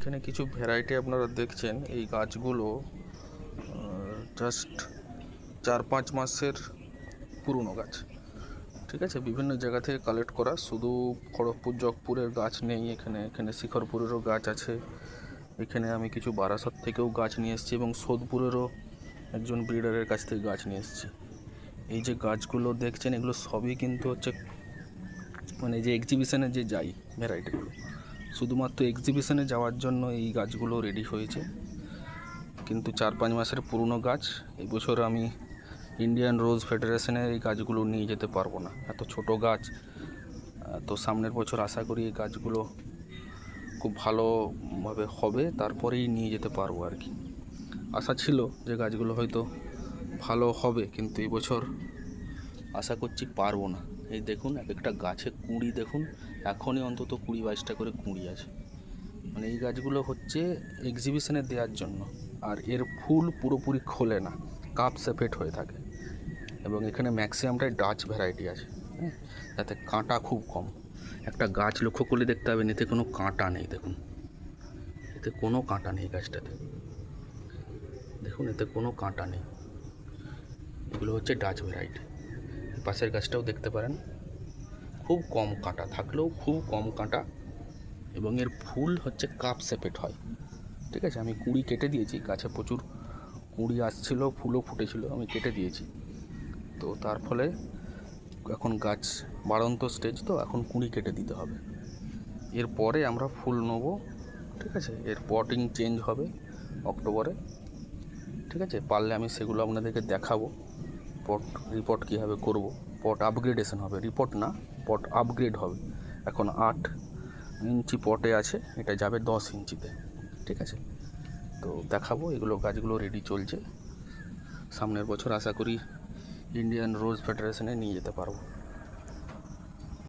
এখানে কিছু ভ্যারাইটি আপনারা দেখছেন। এই গাছগুলো জাস্ট 4-5 মাসের পুরনো গাছ, ঠিক আছে। বিভিন্ন জায়গা থেকে কালেক্ট করা, শুধু খড়গপুর জগপুরের গাছ নেই, এখানে শিখরপুরেরও গাছ আছে। এখানে আমি কিছু বারাসাত থেকেও গাছ নিয়ে এসেছি এবং সোদপুরেরও একজন ব্রিডারের কাছ থেকে গাছ নিয়ে এসেছি। এই যে গাছগুলো দেখছেন, এগুলো সবই কিন্তু হচ্ছে মানে যে এক্সিবিশনে যে যাই ভ্যারাইটিগুলো, শুধুমাত্র এক্সিবিশনে যাওয়ার জন্য এই গাছগুলো রেডি হয়েছে। কিন্তু 4-5 মাসের পুরনো গাছ। এই বছর আমি ইন্ডিয়ান রোজ ফেডারেশনে এই গাছগুলো নিয়ে যেতে পারবো না, এত ছোট গাছ। তো সামনের বছর আশা করি এই গাছগুলো খুব ভালোভাবে হবে, তারপরেই নিয়ে যেতে পারবো আর কি। আশা ছিল যে গাছগুলো হয়তো ভালো হবে, কিন্তু এই বছর আশা করছি পারবো না। এই দেখুন, এক একটা গাছে কুঁড়ি দেখুন, এখনই অন্তত 20-22টা করে কুঁড়ি আছে। মানে এই গাছগুলো হচ্ছে এক্সিবিশনে দেওয়ার জন্য। আর এর ফুল পুরোপুরি খোলে না, কাপ সেপারেট হয়ে থাকে। এবং এখানে ম্যাক্সিমামটাই ডাচ ভ্যারাইটি আছে, হ্যাঁ, যাতে কাঁটা খুব কম। একটা গাছ লক্ষ্য করলে দেখতে পাবেন এতে কোনো কাঁটা নেই। দেখুন, এতে কোনো কাঁটা নেই গাছটাতে, দেখুন এতে কোনো কাঁটা নেই। এগুলো হচ্ছে ডাচ ভ্যারাইটি। পাশের গাছটাও দেখতে পারেন, খুব কম কাঁটা থাকলেও খুব কম কাঁটা, এবং এর ফুল হচ্ছে কাপ সেপারেট হয়, ঠিক আছে। আমি কুঁড়ি কেটে দিয়েছি, গাছে প্রচুর কুঁড়ি আসছিলো, ফুলও ফুটেছিল, আমি কেটে দিয়েছি। তো তার ফলে এখন গাছ বাড়ন্ত স্টেজ, তো এখন কুঁড়ি কেটে দিতে হবে। এরপরে আমরা ফুল নেবো, ঠিক আছে। এর পটিং চেঞ্জ হবে অক্টোবরে, ঠিক আছে। পারলে আমি সেগুলো আপনাদেরকে দেখাবো, পট রিপোর্ট কীভাবে করব। পট আপগ্রেডেশন হবে, রিপোর্ট না, পট আপগ্রেড হবে। এখন 8 ইঞ্চি পটে আছে, এটা যাবে 10 ইঞ্চিতে, ঠিক আছে। তো দেখাবো, এগুলো গাছগুলো রেডি চলছে। সামনের বছর আশা করি ইন্ডিয়ান রোজ ফেডারেশনে নিয়ে যেতে পারবো।